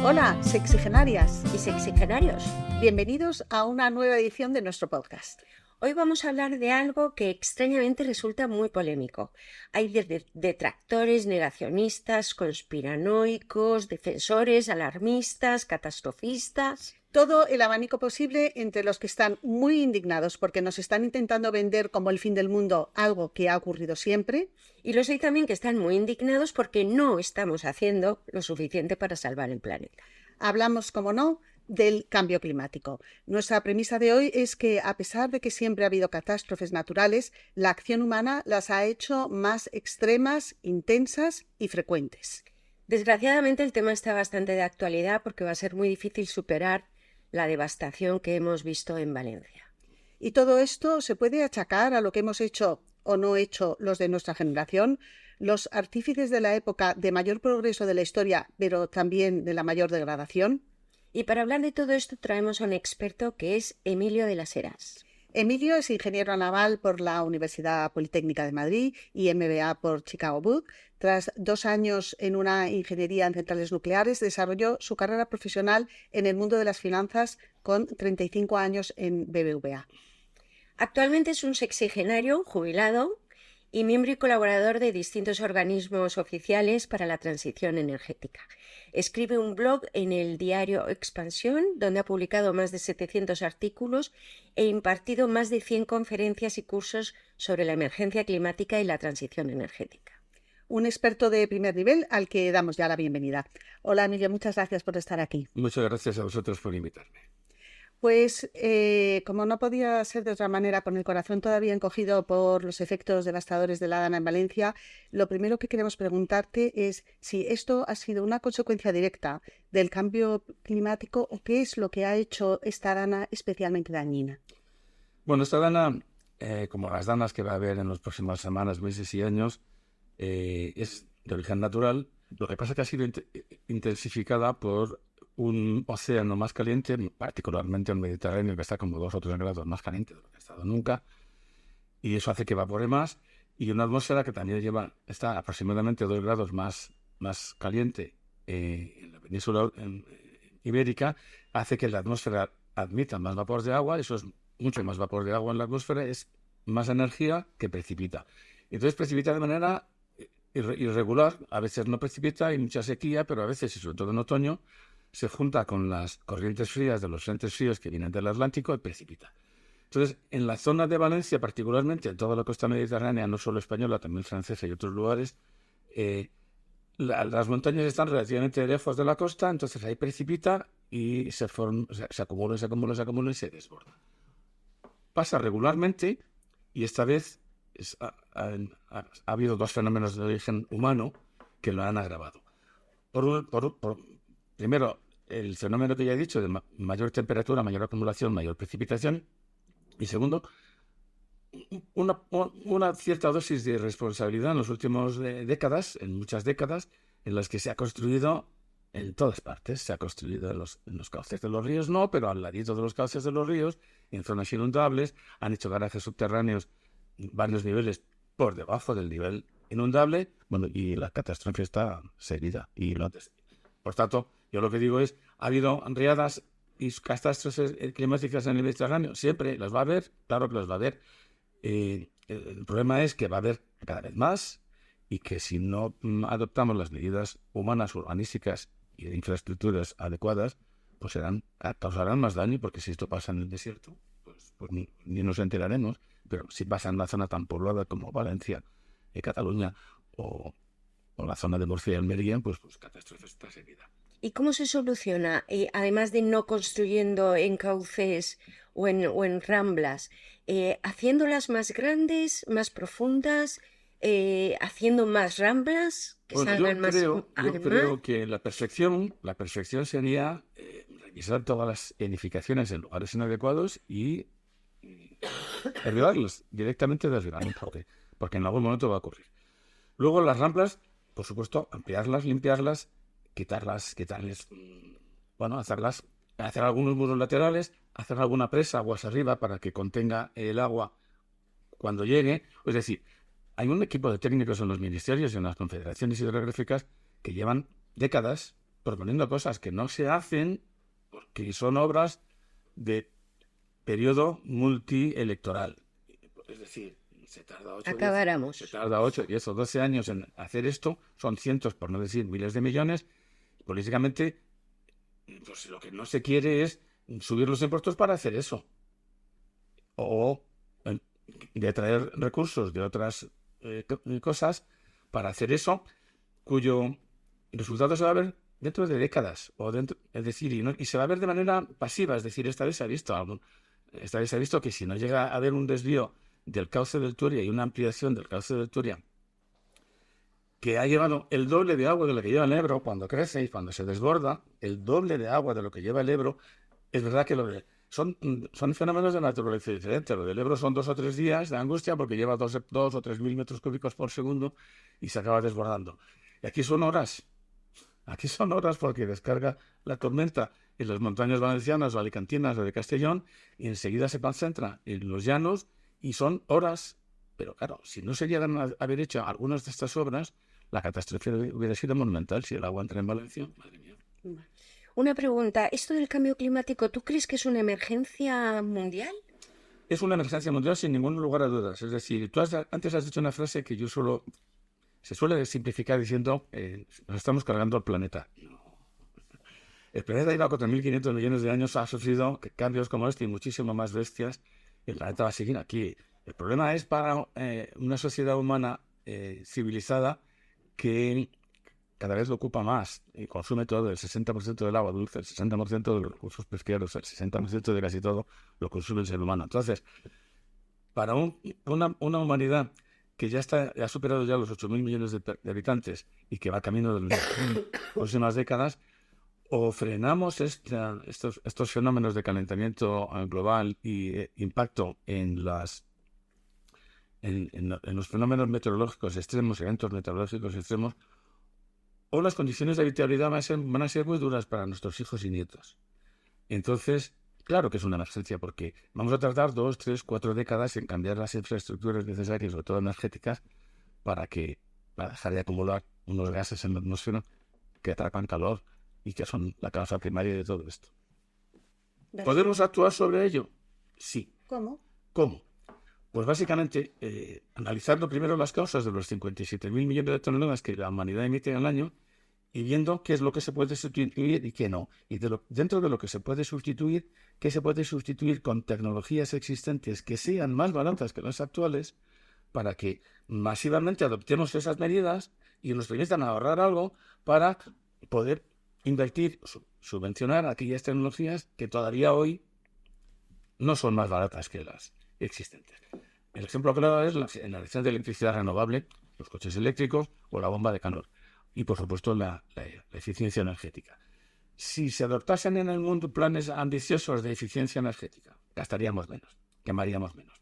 Hola, sexigenarias y sexigenarios. Bienvenidos a una nueva edición de nuestro podcast. Hoy vamos a hablar de algo que extrañamente resulta muy polémico. Hay detractores, negacionistas, conspiranoicos, defensores, alarmistas, catastrofistas. Todo el abanico posible entre los que están muy indignados porque nos están intentando vender como el fin del mundo algo que ha ocurrido siempre. Y los hay también que están muy indignados porque no estamos haciendo lo suficiente para salvar el planeta. Hablamos, como no, del cambio climático. Nuestra premisa de hoy es que, a pesar de que siempre ha habido catástrofes naturales, la acción humana las ha hecho más extremas, intensas y frecuentes. Desgraciadamente el tema está bastante de actualidad porque va a ser muy difícil superar la devastación que hemos visto en Valencia. Y todo esto se puede achacar a lo que hemos hecho o no hecho los de nuestra generación, los artífices de la época de mayor progreso de la historia, pero también de la mayor degradación. Y para hablar de todo esto traemos a un experto que es Emilio de las Heras. Emilio es ingeniero naval por la Universidad Politécnica de Madrid y MBA por Chicago Booth. Tras 2 años en una ingeniería en centrales nucleares, desarrolló su carrera profesional en el mundo de las finanzas con 35 años en BBVA. Actualmente es un sexigenario jubilado y miembro y colaborador de distintos organismos oficiales para la transición energética. Escribe un blog en el diario Expansión, donde ha publicado más de 700 artículos e impartido más de 100 conferencias y cursos sobre la emergencia climática y la transición energética. Un experto de primer nivel al que damos ya la bienvenida. Hola, Emilio, muchas gracias por estar aquí. Muchas gracias a vosotros por invitarme. Pues, como no podía ser de otra manera, con el corazón todavía encogido por los efectos devastadores de la Dana en Valencia, lo primero que queremos preguntarte es si esto ha sido una consecuencia directa del cambio climático o qué es lo que ha hecho esta Dana especialmente dañina. Bueno, esta Dana, como las danas que va a haber en las próximas semanas, meses y años, es de origen natural. Lo que pasa es que ha sido intensificada por un océano más caliente, particularmente el Mediterráneo, que está como 2 o 3 grados más caliente de lo que ha estado nunca, y eso hace que evapore más, y una atmósfera que también está aproximadamente 2 grados más caliente en la península ibérica, hace que la atmósfera admita más vapor de agua. Eso es mucho más vapor de agua en la atmósfera, es más energía que precipita. Entonces precipita de manera irregular, a veces no precipita, hay mucha sequía, pero a veces, y sobre todo en otoño, se junta con las corrientes frías de los frentes fríos que vienen del Atlántico y precipita. Entonces, en la zona de Valencia, particularmente, en toda la costa mediterránea, no solo española, también francesa y otros lugares, las montañas están relativamente lejos de la costa, entonces ahí precipita y se acumula y se desborda. Pasa regularmente y esta vez ha habido 2 fenómenos de origen humano que lo han agravado. Primero, el fenómeno que ya he dicho de mayor temperatura, mayor acumulación, mayor precipitación. Y segundo, una cierta dosis de irresponsabilidad en las últimas décadas, en muchas décadas, en las que se ha construido en todas partes. Se ha construido en los cauces de los ríos, no, pero al ladito de los cauces de los ríos, en zonas inundables, han hecho garajes subterráneos varios niveles por debajo del nivel inundable, bueno, y la catástrofe está seguida. Por tanto, yo lo que digo es, ha habido riadas y catástrofes climáticas en el Mediterráneo, siempre las va a haber, claro que las va a haber. El problema es que va a haber cada vez más y que si no adoptamos las medidas humanas, urbanísticas y de infraestructuras adecuadas, pues causarán más daño, porque si esto pasa en el desierto, pues ni nos enteraremos. Pero si pasa en una zona tan poblada como Valencia, Cataluña o la zona de Murcia y Almería, pues catástrofe está seguida. ¿Y cómo se soluciona? Además de no construyendo en cauces o en ramblas, haciéndolas más grandes, más profundas, haciendo más ramblas que salgan más. Yo creo que la perfección sería revisar todas las edificaciones en lugares inadecuados y derribarlas, directamente desviarlas, porque en algún momento va a ocurrir. Luego las ramblas, por supuesto, ampliarlas, limpiarlas, quitarles, hacer algunos muros laterales, hacer alguna presa aguas arriba para que contenga el agua cuando llegue. Es decir, hay un equipo de técnicos en los ministerios y en las confederaciones hidrográficas que llevan décadas proponiendo cosas que no se hacen porque son obras de periodo multielectoral. Es decir, se tarda 8, 10 o 12 años en hacer esto, son cientos, por no decir miles de millones. Políticamente, pues lo que no se quiere es subir los impuestos para hacer eso. O de traer recursos de otras cosas para hacer eso, cuyo resultado se va a ver dentro de décadas. Es decir, y se va a ver de manera pasiva. Es decir, esta vez se ha visto que si no llega a haber un desvío del cauce del Turia y una ampliación del cauce del Turia que ha llevado el doble de agua de lo que lleva el Ebro cuando crece y cuando se desborda, el doble de agua de lo que lleva el Ebro, es verdad que son fenómenos de naturaleza diferente. Lo del Ebro son 2 o 3 días de angustia porque lleva 2 o 3 mil metros cúbicos por segundo y se acaba desbordando. Y aquí son horas. Aquí son horas porque descarga la tormenta en las montañas valencianas o alicantinas o de Castellón y enseguida se concentra en los llanos y son horas. Pero claro, si no se llegan a haber hecho algunas de estas obras, la catástrofe hubiera sido monumental. Si el agua entra en Valencia, madre mía. Una pregunta, ¿esto del cambio climático, tú crees que es una emergencia mundial? Es una emergencia mundial sin ningún lugar a dudas. Es decir, antes has dicho una frase que se suele simplificar diciendo nos estamos cargando al planeta. No. El planeta lleva 4.500 millones de años, ha sufrido cambios como este y muchísimo más bestias. El planeta va a seguir aquí. El problema es para una sociedad humana civilizada que cada vez lo ocupa más y consume todo, el 60% del agua dulce, el 60% de los recursos pesqueros, el 60% de casi todo lo consume el ser humano. Entonces, para una humanidad que ya ha superado ya los 8.000 millones de habitantes y que va camino de las próximas décadas, o frenamos estos fenómenos de calentamiento global y impacto en los fenómenos meteorológicos extremos, eventos meteorológicos extremos, o las condiciones de habitabilidad van a ser muy duras para nuestros hijos y nietos. Entonces, claro que es una emergencia porque vamos a tardar 2, 3, 4 décadas en cambiar las infraestructuras necesarias, sobre todo energéticas, para dejar de acumular unos gases en la atmósfera que atrapan calor y que son la causa primaria de todo esto. ¿Podemos actuar sobre ello? Sí. ¿Cómo? Pues básicamente, analizando primero las causas de los 57.000 millones de toneladas que la humanidad emite al año y viendo qué es lo que se puede sustituir y qué no. Y dentro de lo que se puede sustituir, qué se puede sustituir con tecnologías existentes que sean más baratas que las actuales para que masivamente adoptemos esas medidas y nos permitan ahorrar algo para poder invertir, subvencionar aquellas tecnologías que todavía hoy no son más baratas que las existentes. El ejemplo claro es la generación de electricidad renovable, los coches eléctricos o la bomba de calor. Y, por supuesto, la eficiencia energética. Si se adoptasen en el mundo planes ambiciosos de eficiencia energética, gastaríamos menos, quemaríamos menos.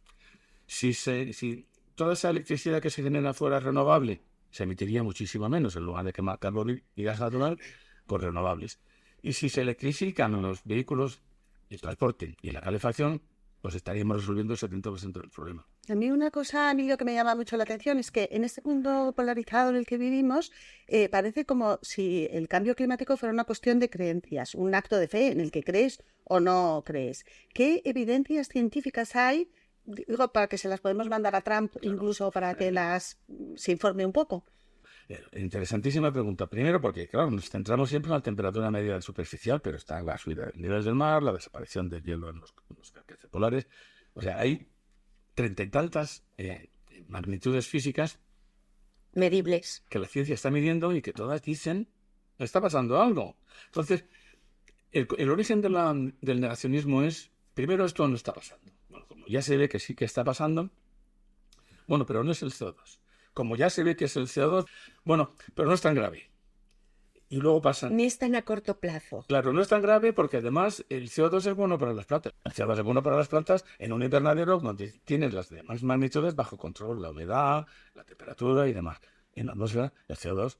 Si toda esa electricidad que se genera fuera renovable, se emitiría muchísimo menos en lugar de quemar carbón y gas natural con renovables. Y si se electrifican los vehículos, el transporte y la calefacción, pues estaríamos resolviendo el 70% del problema. A mí una cosa, Emilio, que me llama mucho la atención es que en este mundo polarizado en el que vivimos, parece como si el cambio climático fuera una cuestión de creencias, un acto de fe en el que crees o no crees. ¿Qué evidencias científicas hay, digo, para que se las podemos mandar a Trump, incluso para que se informe un poco? Interesantísima pregunta. Primero porque, claro, nos centramos siempre en la temperatura media superficial, pero está la subida de niveles del mar, la desaparición del hielo en los casquetes polares. O sea, hay 30 y tantas magnitudes físicas medibles que la ciencia está midiendo y que todas dicen está pasando algo. Entonces, el origen del negacionismo es, primero, esto no está pasando. Bueno, como ya se ve que sí que está pasando, bueno, pero no es el CO2. Como ya se ve que es el CO2, bueno, pero no es tan grave. Y luego pasa... Ni es tan a corto plazo. Claro, no es tan grave porque además el CO2 es bueno para las plantas. El CO2 es bueno para las plantas en un invernadero donde tienes las demás magnitudes bajo control, la humedad, la temperatura y demás. En la atmósfera, el CO2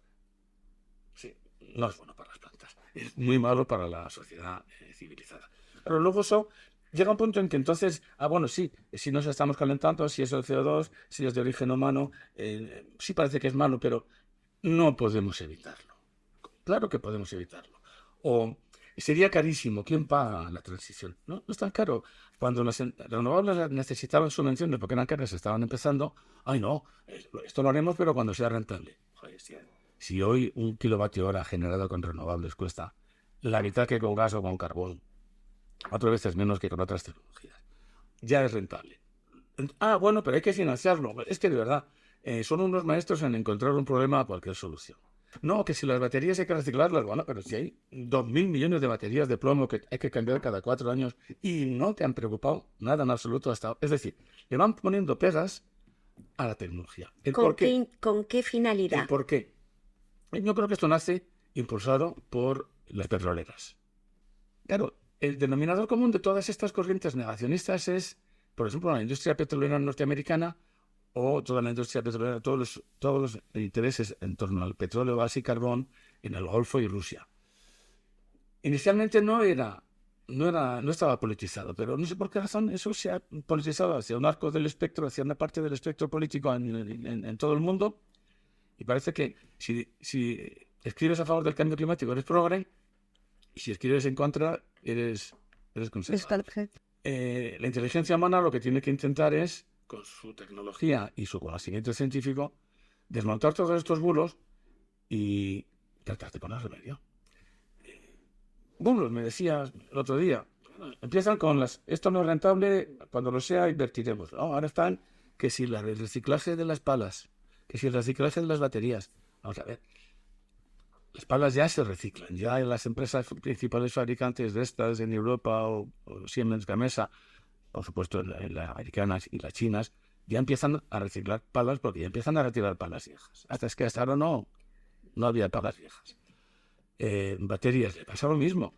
sí, no es bueno para las plantas. Es muy malo para la sociedad civilizada. Pero luego eso... Llega un punto en que entonces, bueno, sí, si nos estamos calentando, si es el CO2, si es de origen humano, sí parece que es malo, pero no podemos evitarlo. Claro que podemos evitarlo. O sería carísimo. ¿Quién paga la transición? No, no es tan caro. Cuando las renovables necesitaban subvenciones porque eran caras, estaban empezando. Ay, no, esto lo haremos, pero cuando sea rentable. Joder, si hoy un kilovatio hora generado con renovables cuesta la mitad que con gas o con carbón, 4 veces menos que con otras tecnologías, ya es rentable. Bueno, pero hay que financiarlo. Es que de verdad, son unos maestros en encontrar un problema a cualquier solución. No, que si las baterías hay que reciclarlas, bueno, pero si hay 2.000 millones de baterías de plomo que hay que cambiar cada 4 años y no te han preocupado nada en absoluto hasta ahora. Es decir, le van poniendo pegas a la tecnología. ¿Con qué ¿El finalidad? por qué? Yo creo que esto nace impulsado por las petroleras. Claro, el denominador común de todas estas corrientes negacionistas es, por ejemplo, la industria petrolera norteamericana o toda la industria petrolera, todos los intereses en torno al petróleo, gas y carbón en el Golfo y Rusia. Inicialmente no estaba politizado, pero no sé por qué razón eso se ha politizado hacia un arco del espectro, hacia una parte del espectro político en todo el mundo. Y parece que si escribes a favor del cambio climático eres progre, y si escribes en contra eres conservador. La inteligencia humana lo que tiene que intentar es, con su tecnología y su conocimiento científico, desmontar todos estos bulos y tratar de poner remedio. Bulos, me decías el otro día, empiezan con esto no es rentable, cuando lo sea invertiremos. No, ahora están que si el reciclaje de las palas, que si el reciclaje de las baterías. Vamos a ver, las palas ya se reciclan, ya en las empresas principales fabricantes de estas en Europa o Siemens Gamesa, por supuesto en las americanas y las chinas, ya empiezan a reciclar palas porque ya empiezan a retirar palas viejas. Hasta ahora no había palas viejas. Baterías, le pasa lo mismo.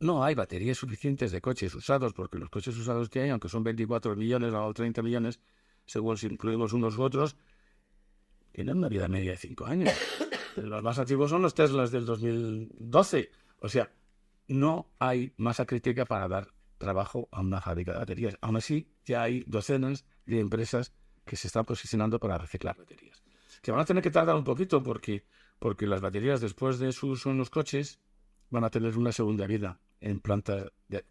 No hay baterías suficientes de coches usados porque los coches usados que hay, aunque son 24 millones o 30 millones, según si incluimos unos u otros, tienen una vida media de 5 años. Los más antiguos son los Teslas del 2012. O sea, no hay masa crítica para dar trabajo a una fábrica de baterías. Aún así, ya hay docenas de empresas que se están posicionando para reciclar baterías. Que van a tener que tardar un poquito porque las baterías, después de su uso en los coches, van a tener una segunda vida en plantas de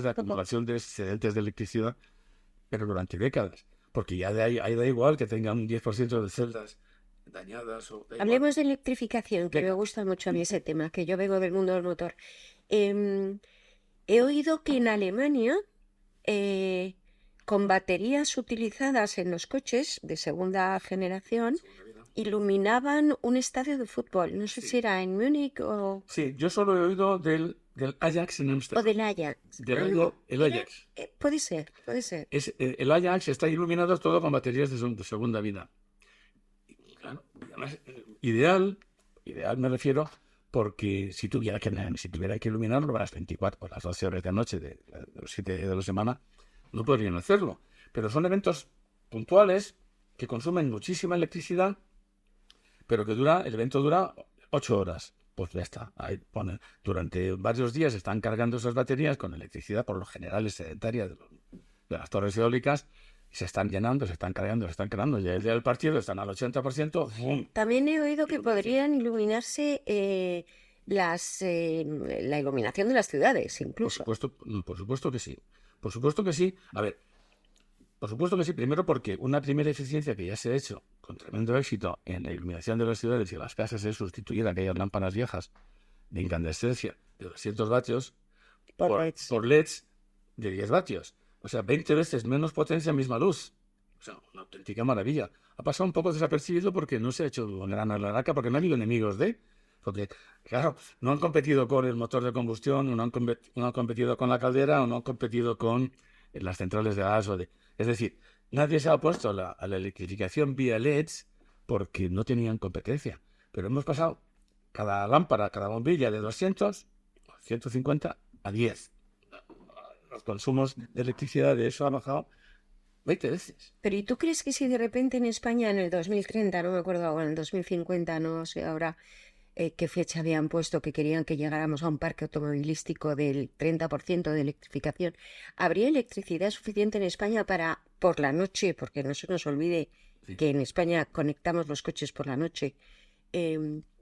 acumulación de excedentes de electricidad, pero durante décadas. Porque ya da igual que tengan un 10% de celdas dañadas. Hablemos de electrificación, que me gusta mucho a mí ese tema, que yo vengo del mundo del motor. He oído que en Alemania, con baterías utilizadas en los coches de segunda generación, iluminaban un estadio de fútbol. No sé si era en Múnich o... Sí, yo solo he oído del Ajax en Amsterdam. O del Ajax. El Ajax. Puede ser. El Ajax está iluminado todo con baterías de segunda vida. Claro, además, ideal me refiero, porque si tuviera que iluminarlo a las 24 o las 12 horas de la noche de los 7 de la semana, no podrían hacerlo. Pero son eventos puntuales que consumen muchísima electricidad, pero que el evento dura 8 horas. Pues ya está. Ahí ponen. Durante varios días están cargando esas baterías con electricidad, por lo general es sedentaria de las torres eólicas, y se están llenando, se están cargando. Y el día del partido están al 80%. ¡Bum! También he oído que podrían iluminarse la iluminación de las ciudades, incluso. Por supuesto que sí. Por supuesto que sí. A ver, por supuesto que sí. Primero porque una primera eficiencia que ya se ha hecho con tremendo éxito en la iluminación de las ciudades y las casas es sustituir aquellas lámparas viejas de incandescencia de 200 vatios por LEDs de 10 vatios. O sea, 20 veces menos potencia, misma luz. O sea, una auténtica maravilla. Ha pasado un poco desapercibido porque no se ha hecho gran alaraca, porque no ha habido enemigos porque, claro, no han competido con el motor de combustión, no han competido con la caldera, o no han competido con las centrales de gas. Es decir, nadie se ha opuesto a la electrificación vía LEDs porque no tenían competencia. Pero hemos pasado cada lámpara, cada bombilla de 200, 150 a 10. Los consumos de electricidad de eso han bajado 20 veces. Pero ¿y tú crees que si de repente en España en el 2030, no me acuerdo ahora, en el 2050, no sé ahora qué fecha habían puesto que querían que llegáramos a un parque automovilístico del 30% de electrificación, ¿habría electricidad suficiente en España para, por la noche, porque no se nos olvide que en España conectamos los coches por la noche,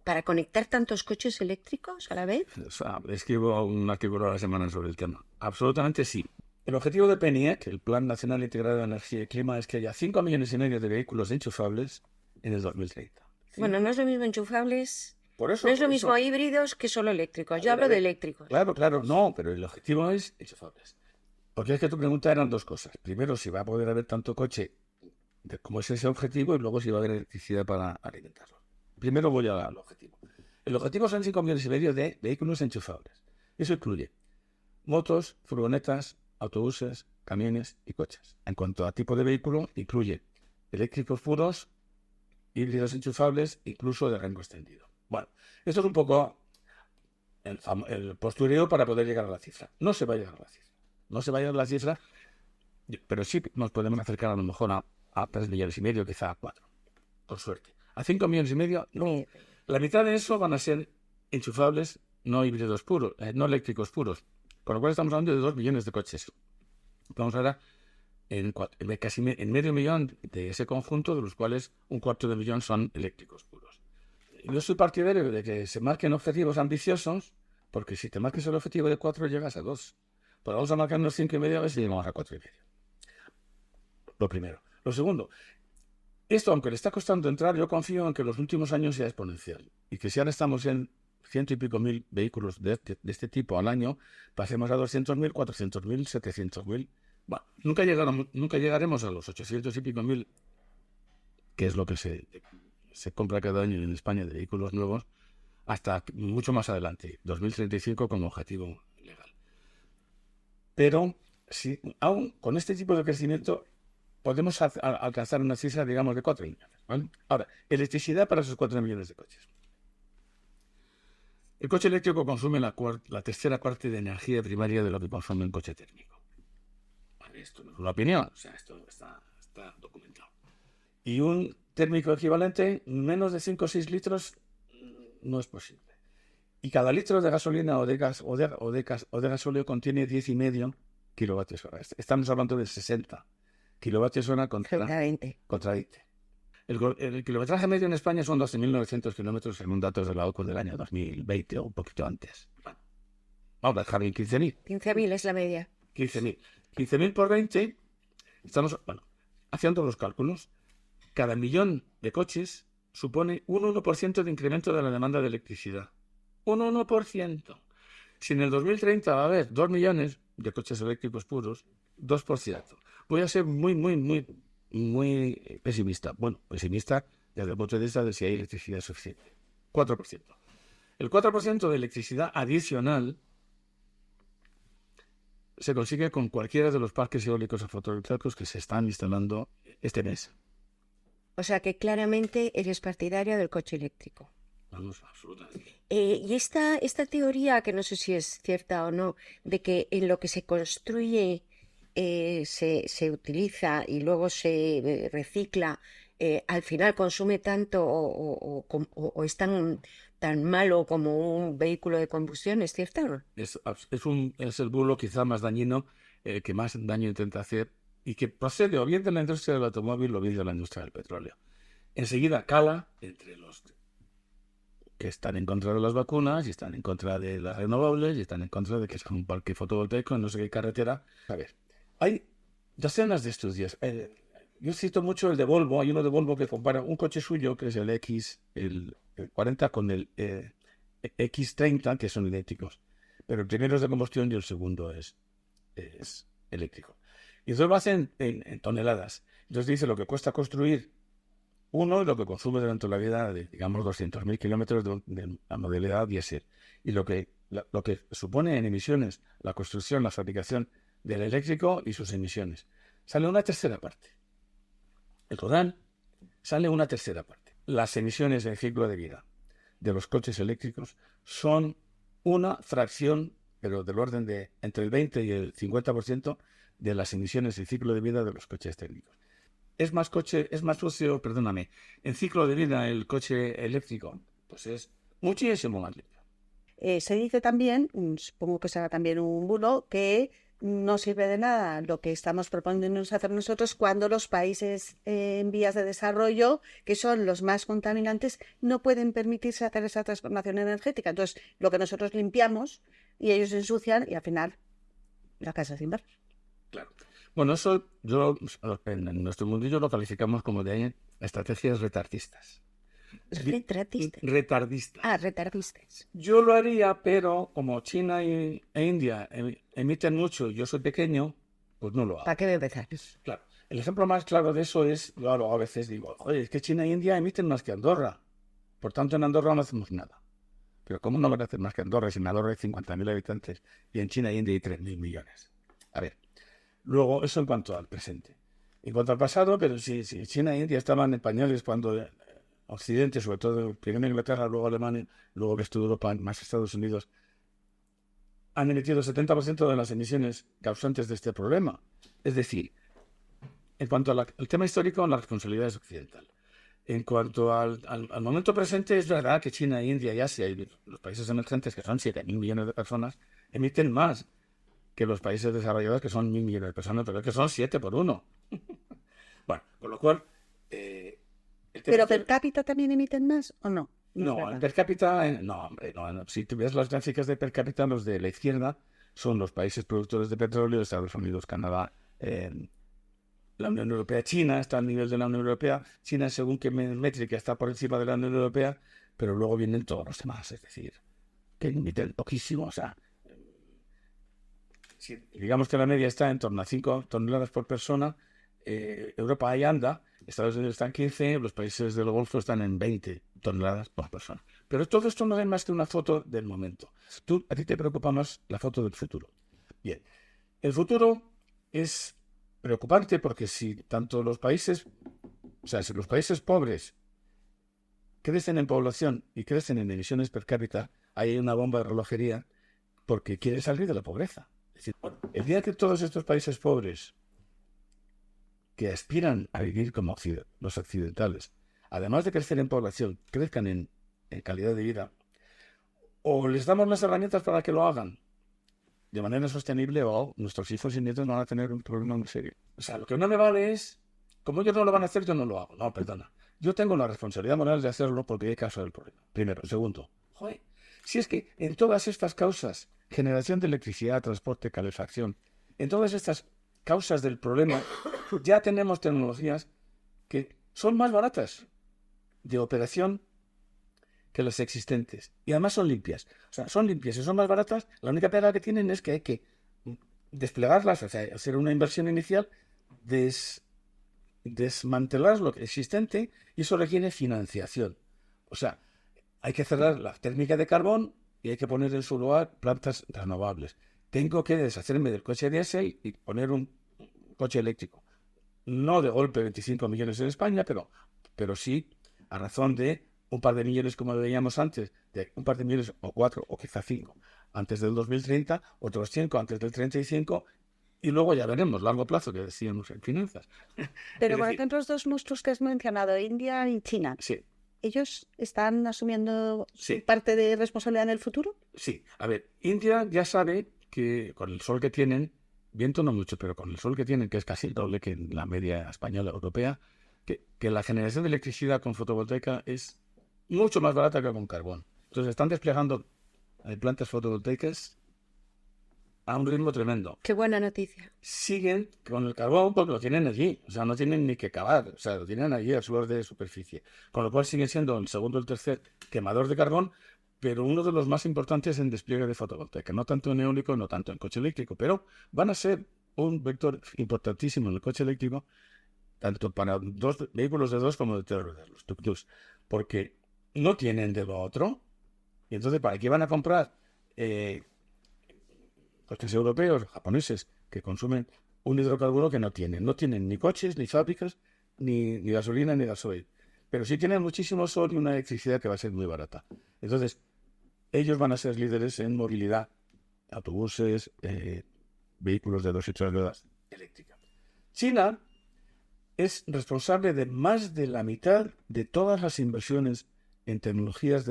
para conectar tantos coches eléctricos a la vez? O sea, escribo un artículo a la semana sobre el tema. Absolutamente sí. El objetivo de PNIEC, el Plan Nacional Integrado de Energía y Clima, es que haya 5,5 millones de vehículos enchufables en el 2030. ¿Sí? Bueno, no es lo mismo enchufables, Por eso, no es lo por mismo eso. híbridos que solo eléctricos. Yo A hablo de ver. eléctricos. Claro, no, pero el objetivo es enchufables. Porque es que tu pregunta eran dos cosas. Primero, si va a poder haber tanto coche, cómo es ese objetivo, y luego si va a haber electricidad para alimentarlo. Primero voy al objetivo. El objetivo son 5,5 millones de vehículos enchufables. Eso incluye motos, furgonetas, autobuses, camiones y coches. En cuanto a tipo de vehículo, incluye eléctricos puros, híbridos enchufables, incluso de rango extendido. Bueno, esto es un poco el postureo para poder llegar a la cifra. No se va a llegar a la cifra. No se va a llegar a la cifra, pero sí nos podemos acercar a lo mejor a 3,5 millones, quizá a 4, por suerte. A 5,5 millones, no. La mitad de eso van a ser enchufables, no híbridos puros, no eléctricos puros. Con lo cual estamos hablando de 2 millones de coches. Vamos ahora casi en medio millón de ese conjunto, de los cuales 1/4 son eléctricos puros. Yo soy partidario de que se marquen objetivos ambiciosos, porque si te marques el objetivo de 4 llegas a 2. Pues vamos a marcarnos 5,5 a ver si llegamos a 4,5. Lo primero. Lo segundo, esto, aunque le está costando entrar, yo confío en que en los últimos años sea exponencial. Y que si ahora estamos en 100 y pico mil vehículos de este tipo al año, pasemos a 200.000, 400.000, 700.000. Bueno, nunca llegaremos a los 800 y pico mil, que es lo que se compra cada año en España de vehículos nuevos, hasta mucho más adelante, 2035 como objetivo legal. Pero si aún con este tipo de crecimiento podemos alcanzar una cifra, digamos, de 4 millones. ¿Vale? Ahora, electricidad para esos 4 millones de coches. El coche eléctrico consume la tercera parte de energía primaria de lo que consume un coche térmico. Vale, esto no es una opinión, o sea, esto está documentado. Y un térmico equivalente, menos de 5 o 6 litros, no es posible. Y cada litro de gasolina o de gas o de gasóleo contiene 10,5 kilovatios hora. Estamos hablando de 60 kilovatios hora contra 20. El kilometraje medio en España son 12.900 kilómetros según datos de la OCU del año 2020 o un poquito antes. Bueno, vamos a dejar en 15.000. 15.000 es la media. 15.000. 15.000 por 20, estamos haciendo los cálculos. Cada millón de coches supone un 1% de incremento de la demanda de electricidad. Un 1%. Si en el 2030 va a haber 2 millones de coches eléctricos puros, 2%. Voy a ser muy pesimista. Bueno, pesimista desde el punto de vista de si hay electricidad suficiente. 4%. El 4% de electricidad adicional se consigue con cualquiera de los parques eólicos o fotovoltaicos que se están instalando este mes. O sea que claramente eres partidario del coche eléctrico. Vamos, absolutamente. Y esta teoría, que no sé si es cierta o no, de que en lo que se construye se utiliza y luego se recicla, al final consume tanto o es tan malo como un vehículo de combustión, ¿es cierta o no? Es el bulo quizá más dañino, que más daño intenta hacer y que procede o bien de la industria del automóvil o bien de la industria del petróleo. Enseguida cala entre los que están en contra de las vacunas y están en contra de las renovables y están en contra de que sea un parque fotovoltaico en no sé qué carretera. A ver, hay docenas de estudios. Yo cito mucho el de Volvo. Hay uno de Volvo que compara un coche suyo, que es el el 40, con el X30, que son idénticos. Pero el primero es de combustión y el segundo es eléctrico. Y entonces lo hacen en toneladas. Entonces dice lo que cuesta construir uno y lo que consume durante la vida de, digamos, 200.000 kilómetros de la modalidad diésel. Y lo que supone en emisiones la construcción, la fabricación del eléctrico y sus emisiones. Sale una tercera parte. El total sale una tercera parte. Las emisiones del ciclo de vida de los coches eléctricos son una fracción, pero del orden de entre el 20 y el 50% de las emisiones del ciclo de vida de los coches térmicos. Es más sucio, perdóname, en ciclo de vida el coche eléctrico, pues es muchísimo más limpio. Se dice también, supongo que será también un bulo, que no sirve de nada lo que estamos proponiéndonos hacer nosotros cuando los países en vías de desarrollo, que son los más contaminantes, no pueden permitirse hacer esa transformación energética. Entonces, lo que nosotros limpiamos y ellos ensucian y al final la casa sin ver. Claro. Bueno, eso en nuestro mundillo lo calificamos como de estrategias retardistas. Retratista. Retardistas. Ah, retardistas. Yo lo haría, pero como China e India emiten mucho y yo soy pequeño, pues no lo hago. ¿Para qué voy a empezar? Claro. El ejemplo más claro de eso es, claro, a veces digo, oye, es que China e India emiten más que Andorra. Por tanto, en Andorra no hacemos nada. Pero ¿cómo no van a hacer más que Andorra si en Andorra hay 50.000 habitantes y en China e India hay 3.000 millones? A ver, luego, eso en cuanto al presente. En cuanto al pasado, pero si China e India estaban en pañales cuando Occidente, sobre todo primero Inglaterra, luego Alemania, luego el resto de Europa, más Estados Unidos, han emitido el 70% de las emisiones causantes de este problema. Es decir, en cuanto al tema histórico, la responsabilidad es occidental. En cuanto al momento presente, es verdad que China, India y Asia y los países emergentes, que son 7.000 millones de personas, emiten más que los países desarrollados, que son 1.000 millones de personas, pero es que son 7 por 1. Bueno, con lo cual... ¿Pero per cápita también emiten más o no? No, en per cápita, no, hombre, no. Si tú ves las gráficas de per cápita, los de la izquierda son los países productores de petróleo, Estados Unidos, Canadá, la Unión Europea. China está al nivel de la Unión Europea. China, según qué métrica, está por encima de la Unión Europea, pero luego vienen todos los demás, es decir, que emiten poquísimo. O sea, si digamos que la media está en torno a 5 toneladas por persona, Europa ahí anda, Estados Unidos están en 15, los países del Golfo están en 20 toneladas por persona. Pero todo esto no es más que una foto del momento. A ti te preocupa más la foto del futuro. Bien, el futuro es preocupante porque si tanto los países, o sea, si los países pobres crecen en población y crecen en emisiones per cápita, hay una bomba de relojería porque quiere salir de la pobreza. Es decir, el día que todos estos países pobres que aspiran a vivir como los occidentales, además de crecer en población, crezcan en calidad de vida, o les damos las herramientas para que lo hagan de manera sostenible, o nuestros hijos y nietos van a tener un problema muy serio. O sea, lo que no me vale es, como ellos no lo van a hacer, yo no lo hago. No, perdona. Yo tengo la responsabilidad moral de hacerlo porque hay caso del problema. Primero. Segundo, joder, si es que en todas estas causas, generación de electricidad, transporte, calefacción, en todas estas causas del problema, ya tenemos tecnologías que son más baratas de operación que las existentes. Y además son limpias. O sea, son limpias y son más baratas. La única pega que tienen es que hay que desplegarlas, o sea, hacer una inversión inicial, desmantelar lo existente, y eso requiere financiación. O sea, hay que cerrar la térmica de carbón y hay que poner en su lugar plantas renovables. Tengo que deshacerme del coche diésel y poner un coche eléctrico. No de golpe 25 millones en España, pero sí a razón de un par de millones, como veíamos antes, de un par de millones o 4 o quizá 5 antes del 2030, otros 5 antes del 35, y luego ya veremos, largo plazo, que decíamos en finanzas. Pero, por ejemplo, los dos monstruos que has mencionado, India y China, sí. ¿Ellos están asumiendo Sí. parte de responsabilidad en el futuro? Sí, a ver, India ya sabe que con el sol que tienen, viento no mucho, pero con el sol que tienen, que es casi el doble que en la media española europea, que la generación de electricidad con fotovoltaica es mucho más barata que con carbón. Entonces están desplegando plantas fotovoltaicas a un ritmo tremendo. Qué buena noticia. Siguen con el carbón porque lo tienen allí, o sea, no tienen ni que cavar, o sea, lo tienen allí a su borde de superficie. Con lo cual siguen siendo el segundo o el tercer quemador de carbón, pero uno de los más importantes en despliegue de fotovoltaica. No tanto en eólico, no tanto en coche eléctrico, pero van a ser un vector importantísimo en el coche eléctrico, tanto para vehículos de 2 como de 3 ruedas, los tuk-tuks, porque no tienen de lo otro. Y entonces, ¿para qué van a comprar coches europeos, japoneses, que consumen un hidrocarburo que no tienen? No tienen ni coches, ni fábricas, ni gasolina, ni gasoil. Pero sí tienen muchísimo sol y una electricidad que va a ser muy barata. Entonces, ellos van a ser líderes en movilidad, autobuses, vehículos de 2 y 3 ruedas eléctricas. China es responsable de más de la mitad de todas las inversiones en tecnologías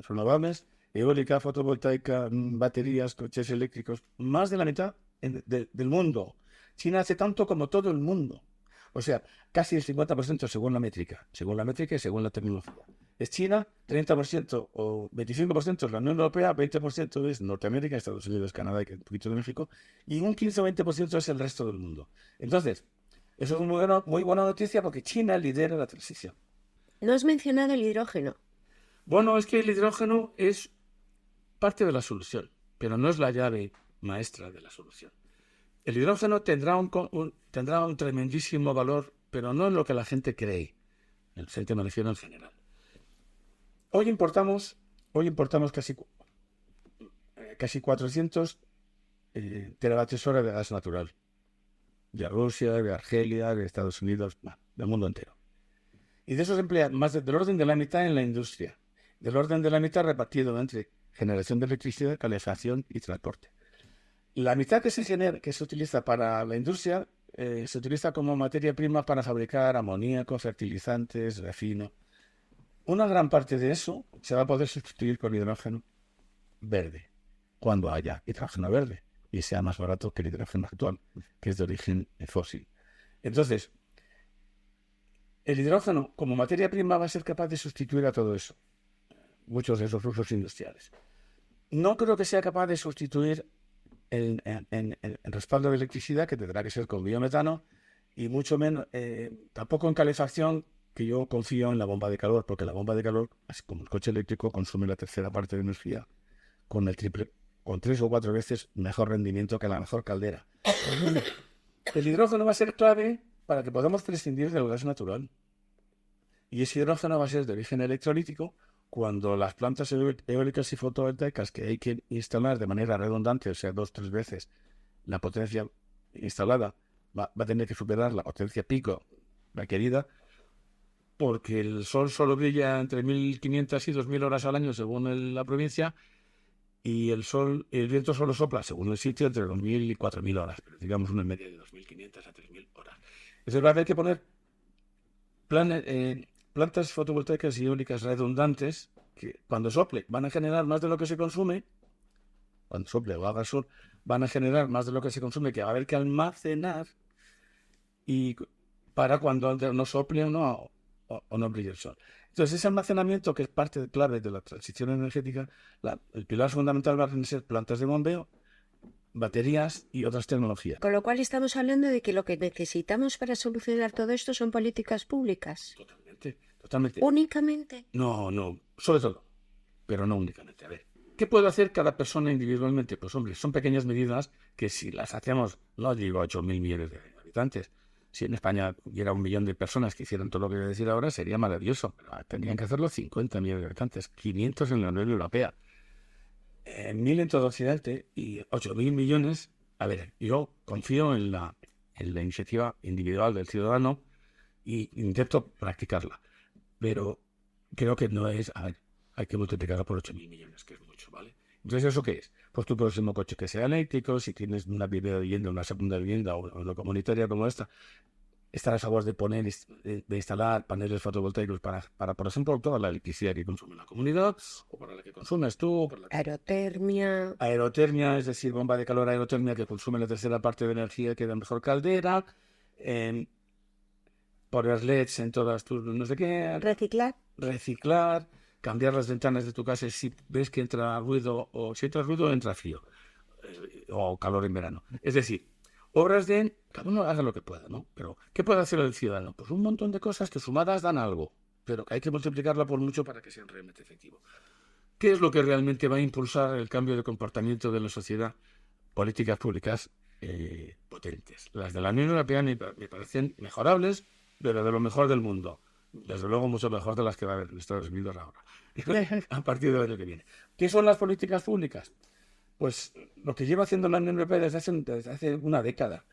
renovables, eólica, fotovoltaica, baterías, coches eléctricos. Más de la mitad del mundo. China hace tanto como todo el mundo. O sea, casi el 50% según la métrica y según la tecnología. Es China, 30% o 25% es la Unión Europea, 20% es Norteamérica, Estados Unidos, Canadá y un poquito de México, y un 15 o 20% es el resto del mundo. Entonces, eso es muy buena noticia porque China lidera la transición. No has mencionado el hidrógeno. Bueno, es que el hidrógeno es parte de la solución, pero no es la llave maestra de la solución. El hidrógeno tendrá un tremendísimo valor, pero no en lo que la gente cree. El gente me refiero en general. Hoy importamos casi 400 teravatios hora de gas natural. De Rusia, de Argelia, de Estados Unidos, del mundo entero. Y de esos se emplea más del orden de la mitad en la industria. Del orden de la mitad repartido entre generación de electricidad, calefacción y transporte. La mitad que se utiliza para la industria se utiliza como materia prima para fabricar amoníaco, fertilizantes, refino. Una gran parte de eso se va a poder sustituir con hidrógeno verde, cuando haya hidrógeno verde y sea más barato que el hidrógeno actual, que es de origen fósil. Entonces, el hidrógeno como materia prima va a ser capaz de sustituir a todo eso, muchos de esos usos industriales. No creo que sea capaz de sustituir el respaldo de electricidad, que tendrá que ser con biometano, y mucho menos, tampoco en calefacción, que yo confío en la bomba de calor, porque la bomba de calor, así como el coche eléctrico, consume la tercera parte de energía con el triple, con 3 o 4 veces mejor rendimiento que la mejor caldera. El hidrógeno va a ser clave para que podamos prescindir del gas natural. Y ese hidrógeno va a ser de origen electrolítico cuando las plantas eólicas y fotovoltaicas que hay que instalar de manera redundante, o sea, 2 o 3 veces la potencia instalada, va a tener que superar la potencia pico requerida, porque el sol solo brilla entre 1.500 y 2.000 horas al año según la provincia, y el viento solo sopla, según el sitio, entre 2.000 y 4.000 horas, pero digamos una media de 2.500 a 3.000 horas. Entonces va a haber que poner plantas fotovoltaicas y eólicas redundantes que cuando sople van a generar más de lo que se consume, cuando sople o haga sol, van a generar más de lo que se consume, que va a haber que almacenar, y para cuando no sople o no brille el sol. Entonces ese almacenamiento, que es parte clave de la transición energética, el pilar fundamental va a ser plantas de bombeo, baterías y otras tecnologías. Con lo cual estamos hablando de que lo que necesitamos para solucionar todo esto son políticas públicas. Totalmente. ¿Únicamente? No, sobre todo, pero no únicamente. A ver, ¿qué puede hacer cada persona individualmente? Pues hombre, son pequeñas medidas que si las hacemos, no digo 8.000 millones de habitantes, si en España hubiera 1 millón de personas que hicieran todo lo que voy a decir ahora, sería maravilloso. Pero tendrían que hacerlo 50 millones de habitantes, 500 en la Unión Europea, 1.000 en todo Occidente y 8.000 millones. A ver, yo confío en la iniciativa individual del ciudadano e intento practicarla. Pero creo que no es... A ver, hay que multiplicarla por 8.000 millones, que es mucho, ¿vale? Entonces, ¿eso qué es? Pues tu próximo coche que sea eléctrico, si tienes una primera vivienda, una segunda vivienda o una comunitaria como esta, estar a favor de poner, de instalar paneles fotovoltaicos para, por ejemplo, toda la electricidad que consume la comunidad, o para la que consumes tú, o para la que... Aerotermia, es decir, bomba de calor aerotermia que consume la tercera parte de energía que da mejor caldera, poner LEDs en todas tus, no sé qué... Reciclar, cambiar las ventanas de tu casa si ves que entra ruido, o si entra ruido, entra frío, o calor en verano. Es decir, obras de... Cada uno haga lo que pueda, ¿no? Pero, ¿qué puede hacer el ciudadano? Pues un montón de cosas que sumadas dan algo, pero que hay que multiplicarla por mucho para que sean realmente efectivos. ¿Qué es lo que realmente va a impulsar el cambio de comportamiento de la sociedad? Políticas públicas potentes. Las de la Unión Europea me parecen mejorables, pero de lo mejor del mundo. Desde luego mucho mejor de las que va a haber en Estados Unidos ahora, a partir del año que viene. ¿Qué son las políticas públicas? Pues lo que lleva haciendo la Unión Europea desde hace una década.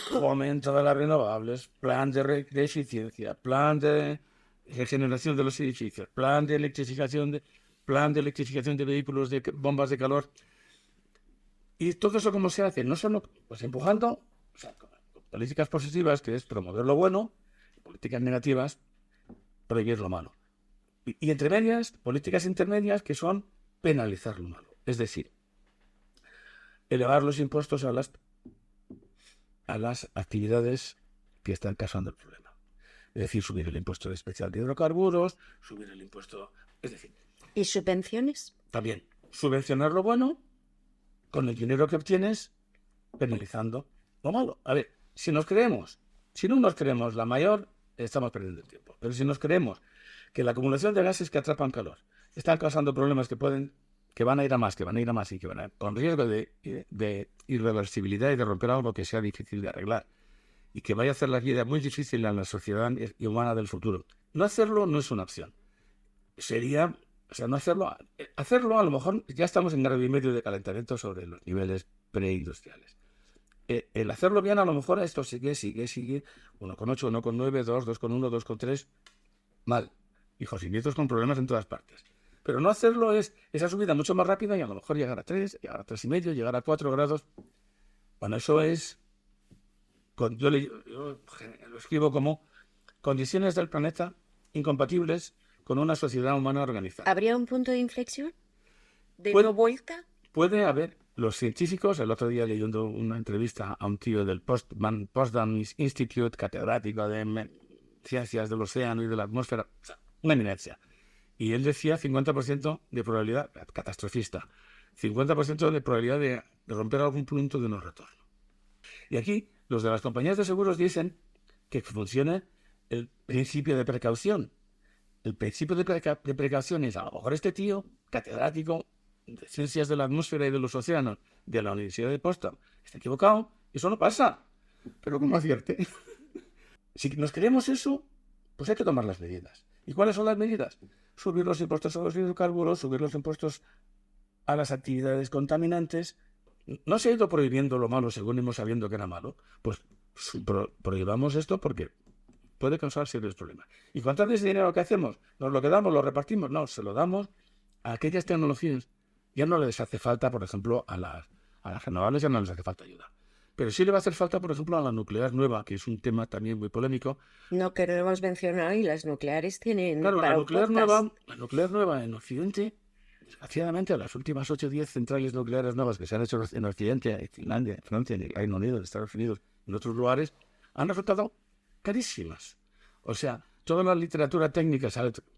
Fomento de las renovables, plan de eficiencia, plan de regeneración de los edificios, plan de electrificación de vehículos, de bombas de calor. Y todo eso, ¿cómo se hace? No solo pues empujando, o sea, con políticas positivas, que es promover lo bueno, políticas negativas, prohibir lo malo. Y entre medias, políticas intermedias, que son penalizar lo malo. Es decir, elevar los impuestos a las a las actividades que están causando el problema. Es decir, subir el impuesto especial de hidrocarburos, subir el impuesto... Es decir... ¿Y subvenciones? También, subvencionar lo bueno con el dinero que obtienes, penalizando lo malo. A ver, si no nos creemos la mayor, estamos perdiendo el tiempo. Pero si nos creemos que la acumulación de gases que atrapan calor están causando problemas que van a ir a más y que van a, con riesgo de irreversibilidad y de romper algo que sea difícil de arreglar y que vaya a hacer la vida muy difícil en la sociedad humana del futuro. No hacerlo no es una opción. Sería, no hacerlo, hacerlo a lo mejor ya estamos en grado y medio de calentamiento sobre los niveles preindustriales. El hacerlo bien a lo mejor esto sigue, 1,8, 1,9, 2, 2,1, 2,3, mal. Hijos y nietos con problemas en todas partes. Pero no hacerlo es esa subida mucho más rápida y a lo mejor llegar a 3, llegar a 3,5, llegar a 4 grados. Bueno, eso es... Yo lo escribo como condiciones del planeta incompatibles con una sociedad humana organizada. ¿Habría un punto de inflexión? ¿De Puede- no vuelta? Puede haber, los científicos, el otro día leyendo una entrevista a un tío del Potsdam Institute, catedrático de ciencias del océano y de la atmósfera, o sea, una eminencia. Y él decía 50% de probabilidad, catastrofista, 50% de probabilidad de romper algún punto de no retorno. Y aquí los de las compañías de seguros dicen que funcione el principio de precaución. El principio de precaución es, a lo mejor este tío, catedrático de ciencias de la atmósfera y de los océanos de la Universidad de Potsdam, está equivocado. Eso no pasa. Pero ¿cómo acierte? Si nos queremos eso, pues hay que tomar las medidas. ¿Y cuáles son las medidas? Subir los impuestos a los hidrocarburos, subir los impuestos a las actividades contaminantes. No se ha ido prohibiendo lo malo según hemos sabiendo que era malo. Pues prohibamos esto porque puede causar serios problemas. ¿Y cuánto de ese dinero que hacemos? ¿Nos lo quedamos, lo repartimos? No, se lo damos a aquellas tecnologías. Ya no les hace falta, por ejemplo, a las renovables ya no les hace falta ayuda. Pero sí le va a hacer falta, por ejemplo, a la nuclear nueva, que es un tema también muy polémico. No, que no lo hemos mencionado y las nucleares tienen... Claro, para la un podcast. nuclear nueva en Occidente, desgraciadamente, las últimas 8 o 10 centrales nucleares nuevas que se han hecho en Occidente, en Finlandia, en Francia, en el Reino Unido, en Estados Unidos, en otros lugares, han resultado carísimas. O sea, toda la literatura técnica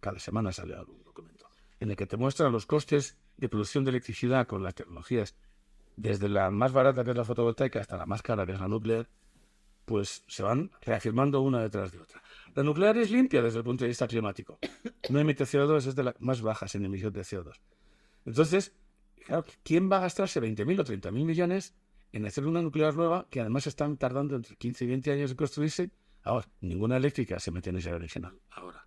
cada semana sale algún documento en el que te muestra los costes de producción de electricidad con las tecnologías, desde la más barata que es la fotovoltaica hasta la más cara que es la nuclear, pues se van reafirmando una detrás de otra. La nuclear es limpia desde el punto de vista climático. No emite CO2, es de las más bajas en emisión de CO2. Entonces, claro, ¿quién va a gastarse 20.000 o 30.000 millones en hacer una nuclear nueva que además están tardando entre 15 y 20 años en construirse? Ahora, ninguna eléctrica se mete en esa original. Ahora,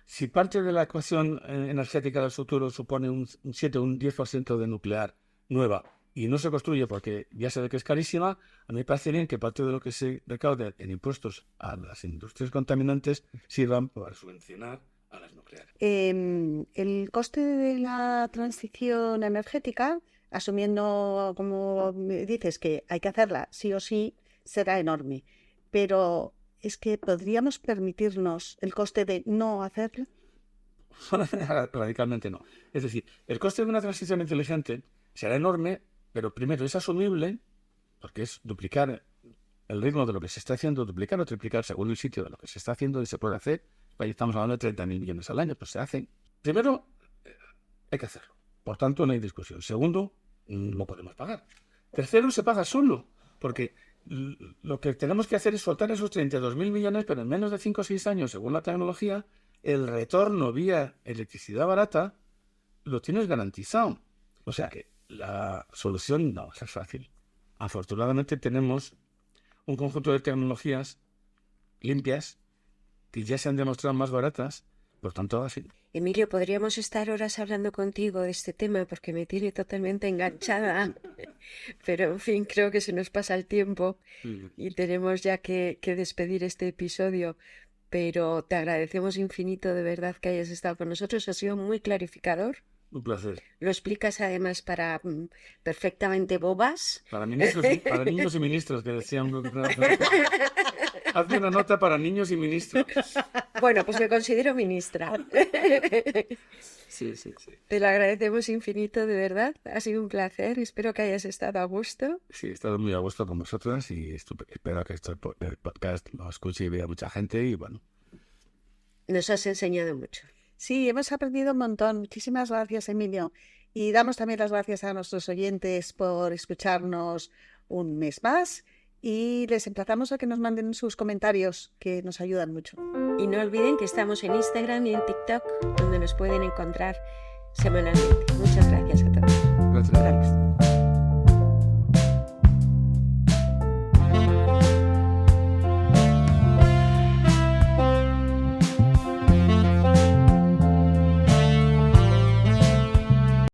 si parte de la ecuación energética del futuro supone un 7 o un 10% de nuclear nueva y no se construye porque ya se ve que es carísima, a mí me parece bien que parte de lo que se recaude en impuestos a las industrias contaminantes sirvan para subvencionar a las nucleares. El coste de la transición energética, asumiendo, como dices, que hay que hacerla sí o sí, será enorme. Pero ¿es que podríamos permitirnos el coste de no hacerla? Radicalmente no. Es decir, el coste de una transición inteligente será enorme, pero primero es asumible, porque es duplicar el ritmo de lo que se está haciendo, duplicar o triplicar según el sitio de lo que se está haciendo y se puede hacer. Ahí estamos hablando de 30.000 millones al año, pues se hacen. Primero, hay que hacerlo. Por tanto, no hay discusión. Segundo, no podemos pagar. Tercero, se paga solo, porque lo que tenemos que hacer es soltar esos 32.000 millones, pero en menos de 5 o 6 años, según la tecnología, el retorno vía electricidad barata lo tienes garantizado. O sea que la solución no es fácil. Afortunadamente tenemos un conjunto de tecnologías limpias que ya se han demostrado más baratas, por tanto así. Emilio, podríamos estar horas hablando contigo de este tema porque me tiene totalmente enganchada, pero en fin, creo que se nos pasa el tiempo y tenemos ya que despedir este episodio, pero te agradecemos infinito de verdad que hayas estado con nosotros, ha sido muy clarificador. Un placer. Lo explicas además para perfectamente bobas. Para niños y ministros, que decían. Hazme una nota para niños y ministros. Bueno, pues me considero ministra. Sí. Te lo agradecemos infinito, de verdad. Ha sido un placer. Espero que hayas estado a gusto. Sí, he estado muy a gusto con vosotras y espero que el podcast lo escuche y vea mucha gente y bueno. Nos has enseñado mucho. Sí, hemos aprendido un montón. Muchísimas gracias, Emilio. Y damos también las gracias a nuestros oyentes por escucharnos un mes más y les emplazamos a que nos manden sus comentarios, que nos ayudan mucho. Y no olviden que estamos en Instagram y en TikTok, donde nos pueden encontrar semanalmente. Muchas gracias a todos. Gracias.